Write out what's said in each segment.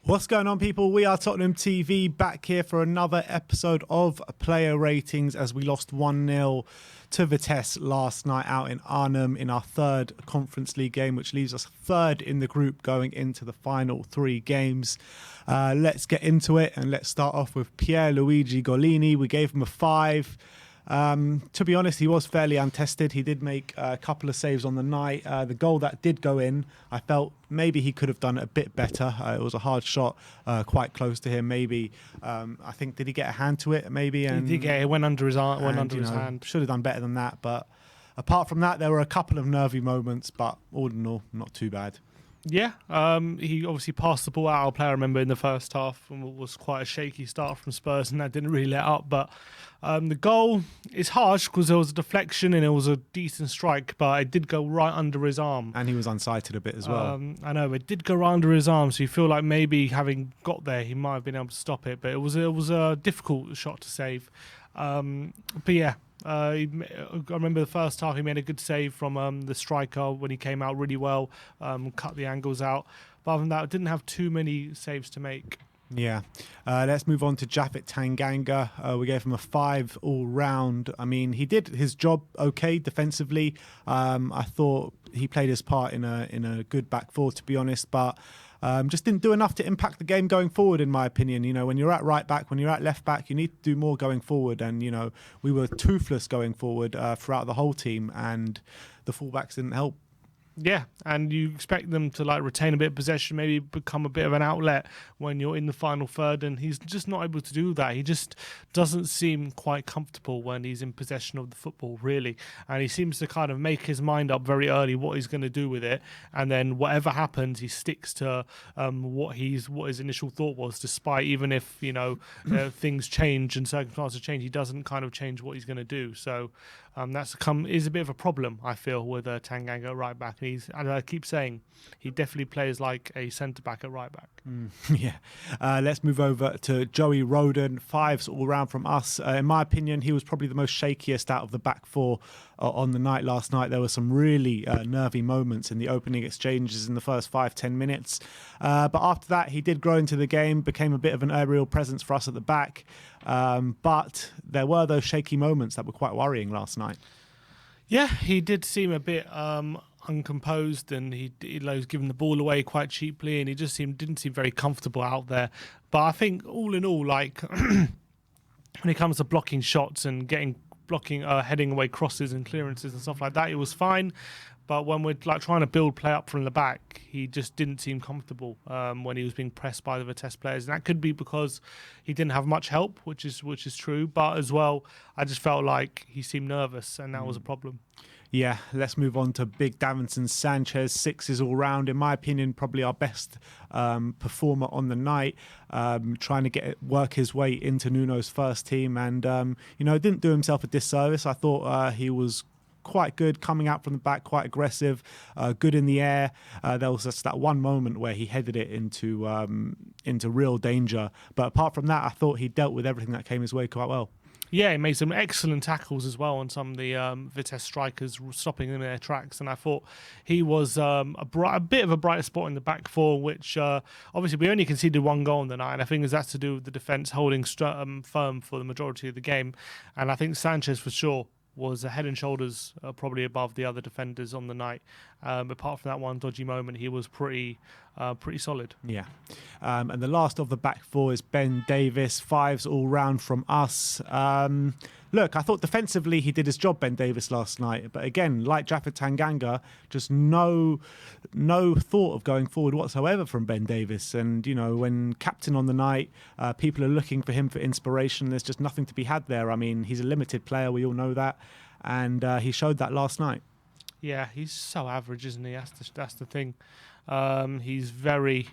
What's going on, people? We are Tottenham TV, back here for another episode of Player Ratings as we lost 1-0 to Vitesse last night out in Arnhem in our third Conference League game, which leaves us third in the group going into the final three games. Let's get into it, and let's start off with Pierluigi Gollini. We gave him a 5. To be honest, he was fairly untested. He did make a couple of saves on the night. The goal that did go in, I felt maybe he could have done it a bit better. It was a hard shot, quite close to him. Maybe I think, did he get a hand to it? Maybe he did get it. Went under his arm. Went under his hand. Should have done better than that. But apart from that, there were a couple of nervy moments. But all in all, not too bad. Yeah, he obviously passed the ball out. Our player, I remember, in the first half, and was quite a shaky start from Spurs, and that didn't really let up. But the goal is harsh because there was a deflection and it was a decent strike, but it did go right under his arm. And he was unsighted a bit as well. I know, it did go right under his arm, so you feel like maybe having got there, he might have been able to stop it. But it was a difficult shot to save. But yeah. I remember the first half he made a good save from the striker when he came out really well, cut the angles out. But other than that, I didn't have too many saves to make. Yeah. Let's move on to Tanganga. We gave him a 5 all round. I mean, he did his job okay defensively. I thought he played his part in a good back four, to be honest, but just didn't do enough to impact the game going forward, in my opinion. You know, when you're at right back, when you're at left back, you need to do more going forward. And, you know, we were toothless going forward throughout the whole team, and the fullbacks didn't help. Yeah, and you expect them to like retain a bit of possession, maybe become a bit of an outlet when you're in the final third, and he's just not able to do that. He just doesn't seem quite comfortable when he's in possession of the football, really. And he seems to kind of make his mind up very early what he's going to do with it, and then whatever happens, he sticks to what his initial thought was, despite even if, you know, things change and circumstances change, he doesn't kind of change what he's going to do. So is a bit of a problem, I feel, with Tanganga at right back. And I keep saying he definitely plays like a centre back at right back. Yeah. Let's move over to Joey Rodon. 5s all round from us. In my opinion, he was probably the most shakiest out of the back four on the night last night. There were some really nervy moments in the opening exchanges in the first 5-10 minutes. But after that, he did grow into the game, became a bit of an aerial presence for us at the back. But there were those shaky moments that were quite worrying last night. Yeah, he did seem a bit uncomposed, and he was giving the ball away quite cheaply, and he just didn't seem very comfortable out there. But I think all in all, like when it comes to blocking shots and heading away crosses and clearances and stuff like that, it was fine. But when we're like trying to build play up from the back, he just didn't seem comfortable when he was being pressed by the Vitesse players. And that could be because he didn't have much help, which is true. But as well, I just felt like he seemed nervous, and that was a problem. Yeah, let's move on to Big Davinson Sanchez. 6s all round. In my opinion, probably our best performer on the night, trying to work his way into Nuno's first team. And, you know, didn't do himself a disservice. I thought he was quite good coming out from the back, quite aggressive, good in the air. There was just that one moment where he headed it into real danger. But apart from that, I thought he dealt with everything that came his way quite well. Yeah, he made some excellent tackles as well on some of the Vitesse strikers, stopping them in their tracks. And I thought he was a bit of a brighter spot in the back four, which obviously we only conceded one goal in the night. And I think that's to do with the defence holding firm for the majority of the game. And I think Sanchez, for sure, was a head and shoulders probably above the other defenders on the night. Apart from that one dodgy moment, he was pretty solid. Yeah. And the last of the back four is Ben Davies. 5s all round from us. Look, I thought defensively he did his job, Ben Davies, last night. But again, like Tanganga, just no thought of going forward whatsoever from Ben Davies. And, you know, when captain on the night, people are looking for him for inspiration. There's just nothing to be had there. I mean, he's a limited player. We all know that. And he showed that last night. Yeah, he's so average, isn't he? That's the thing. He's very...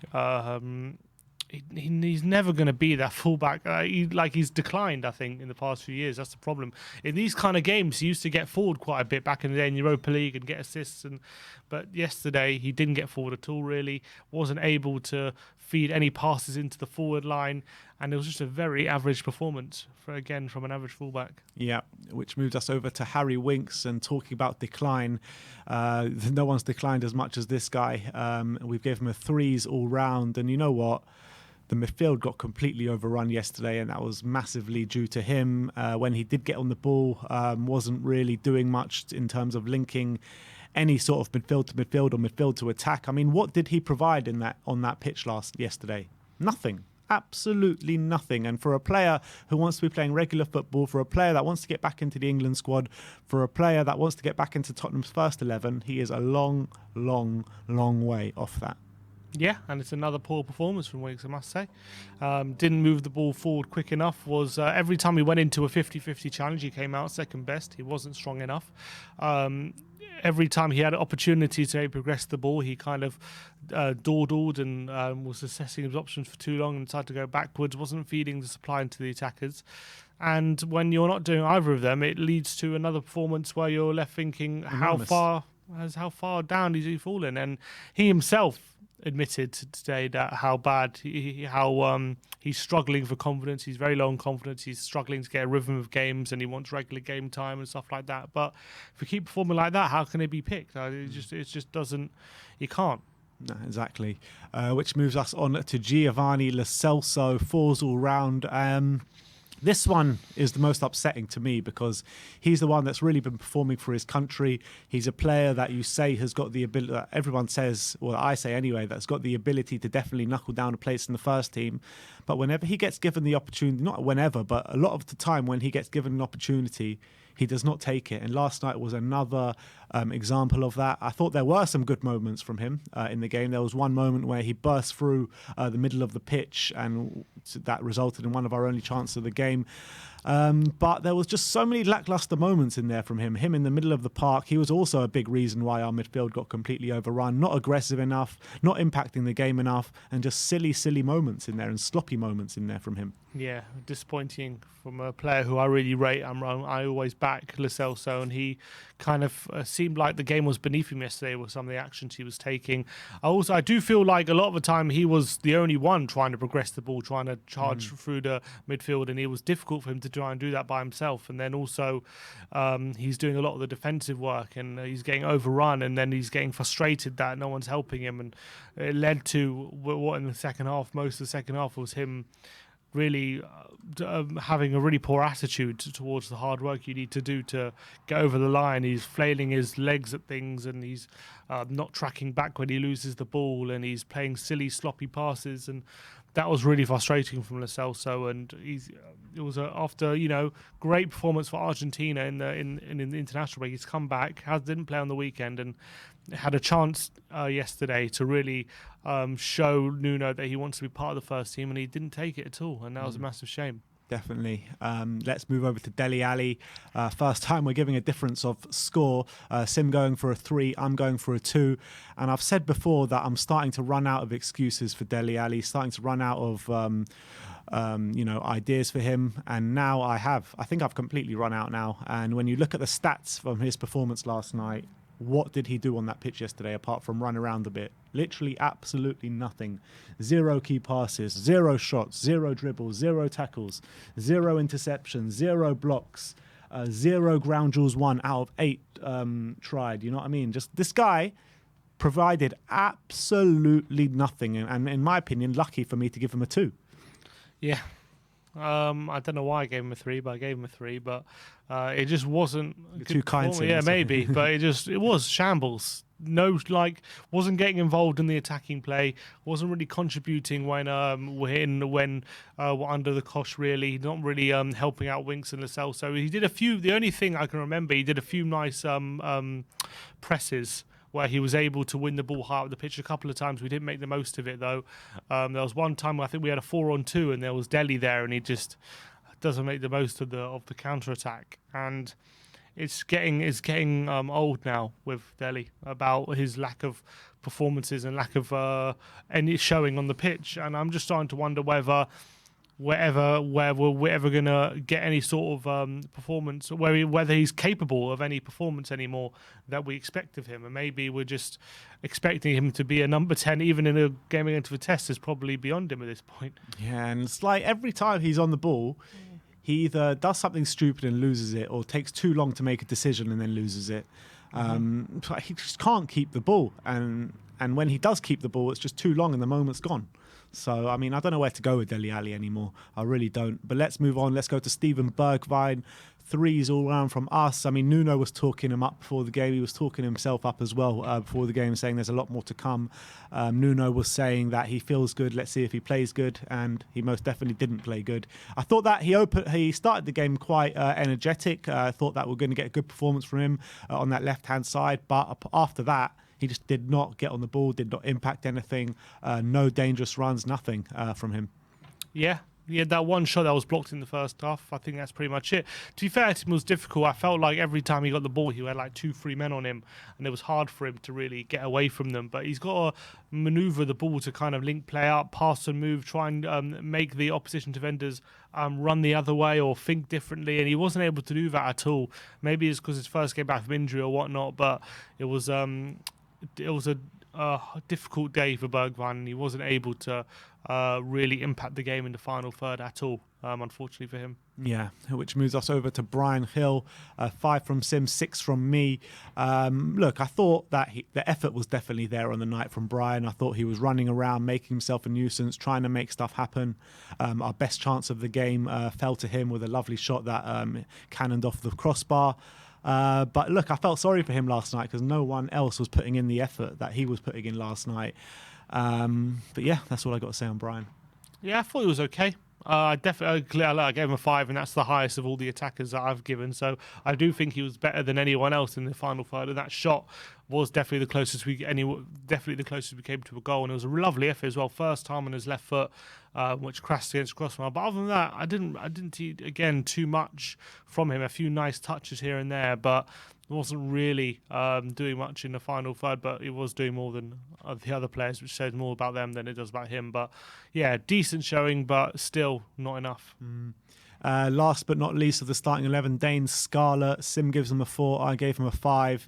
He's never going to be that fullback. He's declined, I think, in the past few years. That's the problem. In these kind of games, he used to get forward quite a bit back in the day in Europa League and get assists. But yesterday, he didn't get forward at all, really. Wasn't able to feed any passes into the forward line. And it was just a very average performance, from an average fullback. Yeah, which moves us over to Harry Winks and talking about decline. No one's declined as much as this guy. We've given him a 3s all round. And you know what? the midfield got completely overrun yesterday, and that was massively due to him. When he did get on the ball, wasn't really doing much in terms of linking any sort of midfield to midfield or midfield to attack. I mean, what did he provide on that pitch yesterday? Nothing. Absolutely nothing. And for a player who wants to be playing regular football, for a player that wants to get back into the England squad, for a player that wants to get back into Tottenham's first 11, he is a long, long, long way off that. Yeah, and it's another poor performance from Wiggs, I must say. Didn't move the ball forward quick enough. Was every time he went into a 50-50 challenge, he came out second best. He wasn't strong enough. Every time he had an opportunity to progress the ball, he kind of dawdled and was assessing his options for too long and decided to go backwards, wasn't feeding the supply into the attackers. And when you're not doing either of them, it leads to another performance where you're left thinking, how far down has he fallen? And he himself admitted today that how bad he's struggling for confidence. He's very low on confidence. He's struggling to get a rhythm of games, and he wants regular game time and stuff like that. But if we keep performing like that, how can he be picked? It just doesn't. You can't. No, exactly. Which moves us on to Giovanni Lo Celso, fours all round. This one is the most upsetting to me because he's the one that's really been performing for his country. He's a player that you say has got the ability, that everyone says, well, I say anyway, that's got the ability to definitely knuckle down a place in the first team. But whenever he gets given the opportunity, not whenever, but a lot of the time when he gets given an opportunity, he does not take it. And last night was another example of that. I thought there were some good moments from him in the game. There was one moment where he burst through the middle of the pitch, and that resulted in one of our only chances of the game. But there was just so many lackluster moments in there from him. Him in the middle of the park, he was also a big reason why our midfield got completely overrun. Not aggressive enough, not impacting the game enough, and just silly moments in there and sloppy moments in there from him. Yeah, disappointing from a player who I really rate. I always back Lo Celso, and he kind of seemed like the game was beneath him yesterday with some of the actions he was taking. I do feel like a lot of the time he was the only one trying to progress the ball, trying to charge through the midfield, and it was difficult for him to try and do that by himself. And then also he's doing a lot of the defensive work, and he's getting overrun, and then he's getting frustrated that no one's helping him, and it led to what in the second half, most of the second half was him really having a really poor attitude towards the hard work you need to do to get over the line. He's flailing his legs at things, and he's not tracking back when he loses the ball, and he's playing silly, sloppy passes, and that was really frustrating from Lo Celso. And it was after great performance for Argentina in the international break. He's come back, didn't play on the weekend, and had a chance yesterday to really show Nuno that he wants to be part of the first team, and he didn't take it at all, and that was a massive shame. Definitely. Let's move over to Dele Alli. First time we're giving a difference of score. Sim going for a 3, I'm going for a 2. And I've said before that I'm starting to run out of excuses for Dele Alli, starting to run out of ideas for him. And now I think I've completely run out now. And when you look at the stats from his performance last night, what did he do on that pitch yesterday apart from run around a bit? Literally absolutely nothing. 0 key passes, 0 shots, 0 dribbles, 0 tackles, 0 interceptions, 0 blocks, 0 ground duels won out of 8 tried. You know what I mean? Just this guy provided absolutely nothing. And in my opinion, lucky for me to give him a 2. Yeah. I don't know why I gave him a 3, but I gave him a 3. But it just wasn't too kind. Yeah, maybe, but it was shambles. No, wasn't getting involved in the attacking play. Wasn't really contributing when we're under the cosh. Really, not really helping out Winks and Lo Celso. He did a few. The only thing I can remember, he did a few nice presses where he was able to win the ball high up the pitch a couple of times. We didn't make the most of it, though. There was one time I think we had a 4-on-2, and there was Dele there, and he just doesn't make the most of the counter-attack. And it's getting old now with Dele about his lack of performances and lack of any showing on the pitch. And I'm just starting to wonder whether we're ever going to get any sort of performance, whether he's capable of any performance anymore that we expect of him. And maybe we're just expecting him to be a number 10, even in a game against Vitesse, is probably beyond him at this point. Yeah, and it's like every time he's on the ball, he either does something stupid and loses it, or takes too long to make a decision and then loses it. He just can't keep the ball. And And when he does keep the ball, it's just too long and the moment's gone. So, I mean, I don't know where to go with Dele Alli anymore. I really don't. But let's move on. Let's go to Steven Bergwijn. Threes all round from us. I mean, Nuno was talking him up before the game. He was talking himself up as well before the game, saying there's a lot more to come. Nuno was saying that he feels good. Let's see if he plays good. And he most definitely didn't play good. I thought that he started the game quite energetic. I thought that we're going to get a good performance from him on that left-hand side. But after that, he just did not get on the ball, did not impact anything. No dangerous runs, nothing from him. Yeah. He had that one shot that was blocked in the first half. I think that's pretty much it. To be fair, it was difficult. I felt like every time he got the ball, he had like 2-3 men on him, and it was hard for him to really get away from them. But he's got to manoeuvre the ball to kind of link play out, pass and move, try and make the opposition defenders run the other way or think differently. And he wasn't able to do that at all. Maybe it's because his first game back from injury or whatnot, but it was a difficult day for Bergwijn, and he wasn't able to really impact the game in the final third at all, unfortunately for him. Yeah, which moves us over to Brian Hill. 5 from Sim, 6 from me. Look, I thought that the effort was definitely there on the night from Brian. I thought he was running around, making himself a nuisance, trying to make stuff happen. Our best chance of the game fell to him with a lovely shot that cannoned off the crossbar. But look, I felt sorry for him last night because no one else was putting in the effort that he was putting in last night. But yeah, that's all I got to say on Brian. Yeah, I thought he was okay. I definitely I gave him a 5, and that's the highest of all the attackers that I've given. So I do think he was better than anyone else in the final third. And that shot was definitely the closest we came to a goal, and it was a lovely effort as well. First time on his left foot, which crashed against crossbar. But other than that, I didn't see again too much from him. A few nice touches here and there, but wasn't really doing much in the final third. But he was doing more than the other players, which says more about them than it does about him. But yeah, decent showing, but still not enough. Last but not least of the starting 11, Dane Scarlett. Sim gives him a 4. I gave him a 5.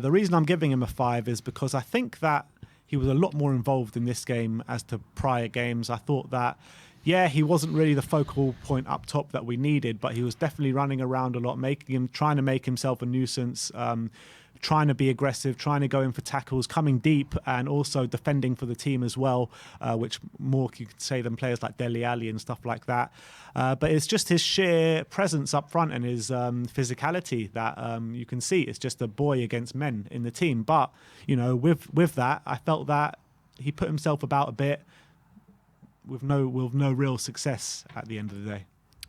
The reason I'm giving him a 5 is because I think that he was a lot more involved in this game as to prior games. I thought that, yeah, he wasn't really the focal point up top that we needed, but he was definitely running around a lot, trying to make himself a nuisance, trying to be aggressive, trying to go in for tackles, coming deep, and also defending for the team as well, which more you could say than players like Dele Alli and stuff like that. But it's just his sheer presence up front and his physicality that you can see. It's just a boy against men in the team. But, you know, with that, I felt that he put himself about a bit with no real success at the end of the day.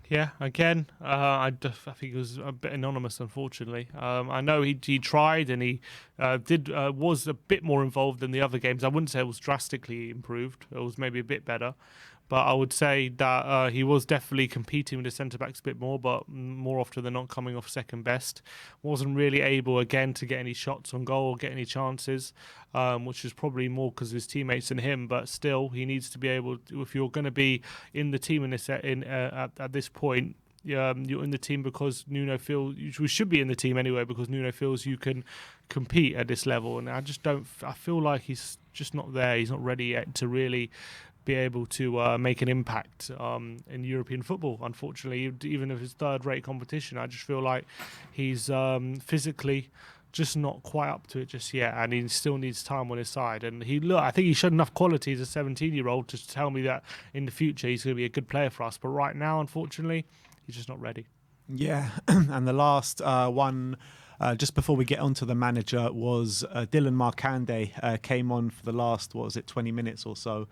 Yeah, again, I think it was a bit anonymous, unfortunately. I know he tried and he was a bit more involved than the other games. I wouldn't say it was drastically improved. It was maybe a bit better. But I would say that he was definitely competing with the centre-backs a bit more, but more often than not coming off second best. Wasn't really able, again, to get any shots on goal or get any chances, which is probably more because of his teammates than him. But still, he needs to be able to, if you're going to be in the team at this point, you're in the team because Nuno feels we should be in the team anyway because Nuno feels you can compete at this level. And I feel like he's just not there. He's not ready yet to really be able to make an impact in European football, unfortunately. Even if it's third-rate competition, I just feel like he's physically just not quite up to it just yet, and he still needs time on his side. And I think he showed enough quality as a 17-year-old to tell me that in the future he's going to be a good player for us. But right now, unfortunately, he's just not ready. Yeah, and the last one, just before we get on to the manager, was Dylan Marcande came on for the last, 20 minutes or so.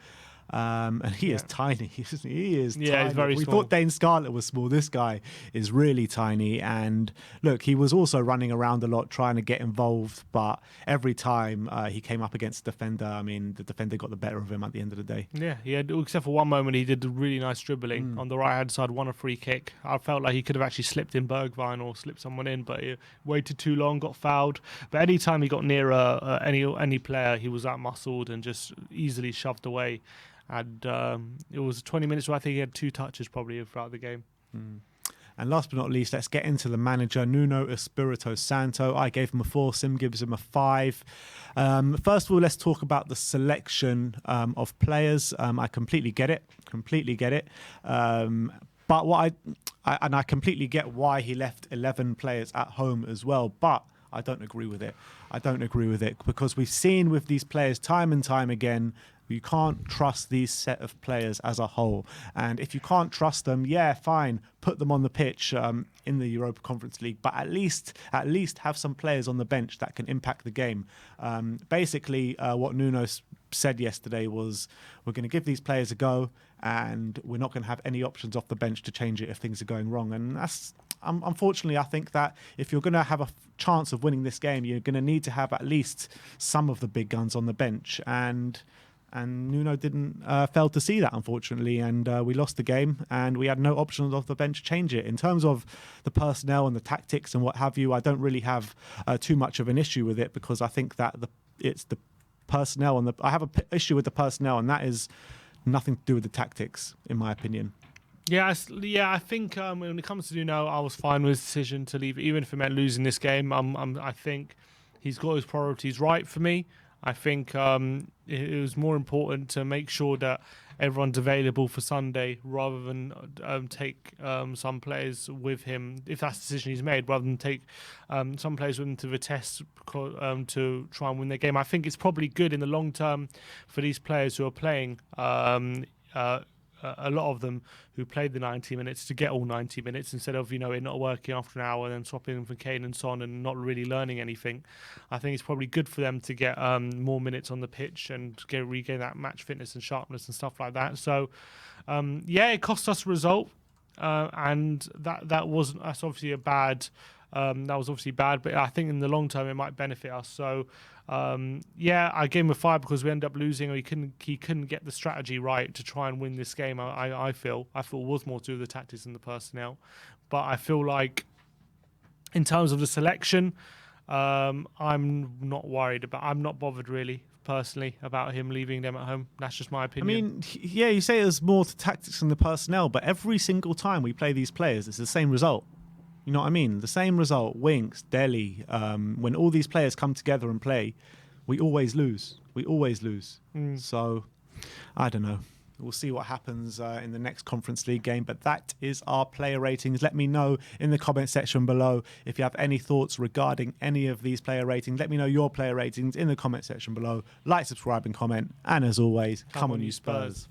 And he is tiny. He is tiny. He's very we small. thought Dane Scarlett was small. This guy is really tiny. And look, he was also running around a lot trying to get involved. But every time he came up against the defender, I mean, the defender got the better of him at the end of the day. Yeah, he had, except for one moment, he did a really nice dribbling on the right-hand side, won a free kick. I felt like he could have actually slipped in Bergwijn or slipped someone in, but he waited too long, got fouled. But any time he got near any player, he was out-muscled and just easily shoved away. And it was 20 minutes where I think he had 2 touches probably throughout the game. And last but not least, let's get into the manager, Nuno Espirito Santo. I gave him a 4, Sim gives him a 5. First of all, let's talk about the selection of players. I completely get it. But I completely get why he left 11 players at home as well. But I don't agree with it. I don't agree with it, because we've seen with these players time and time again, you can't trust these set of players as a whole. And if you can't trust them, yeah, fine, put them on the pitch in the Europa Conference League, but at least have some players on the bench that can impact the game. Basically, what Nuno said yesterday was, we're going to give these players a go, and we're not going to have any options off the bench to change it if things are going wrong. And that's unfortunately, I think that if you're going to have a chance of winning this game, you're going to need to have at least some of the big guns on the bench. And Nuno didn't fail to see that, unfortunately, and we lost the game, and we had no options off the bench to change it. In terms of the personnel and the tactics and what have you, I don't really have too much of an issue with it, because I think that it's the personnel, and I have an issue with the personnel, and that is nothing to do with the tactics, in my opinion. Yeah, I think when it comes to Nuno, I was fine with his decision to leave, even if it meant losing this game. I think he's got his priorities right for me. I think it was more important to make sure that everyone's available for Sunday, rather than take some players with him, if that's the decision he's made, rather than take some players with him to Vitesse to try and win their game. I think it's probably good in the long term for these players who are playing, a lot of them who played the 90 minutes, to get all 90 minutes instead of, it not working after an hour and then swapping them for Kane and Son and not really learning anything. I think it's probably good for them to get more minutes on the pitch and regain that match fitness and sharpness and stuff like that. So, it cost us a result, and that's obviously a bad. That was obviously bad, but I think in the long term it might benefit us. So, I gave him a 5 because we ended up losing, or he couldn't get the strategy right to try and win this game. I thought it was more to do with the tactics and the personnel, but I feel like in terms of the selection, I'm not bothered really, personally, about him leaving them at home. That's just my opinion. I mean, yeah, you say there's more to tactics than the personnel, but every single time we play these players, it's the same result. You know what I mean? The same result. Winks, Delhi. When all these players come together and play, we always lose. So, I don't know. We'll see what happens in the next Conference League game. But that is our player ratings. Let me know in the comment section below if you have any thoughts regarding any of these player ratings. Let me know your player ratings in the comment section below. Like, subscribe, and comment. And as always, come on, you Spurs.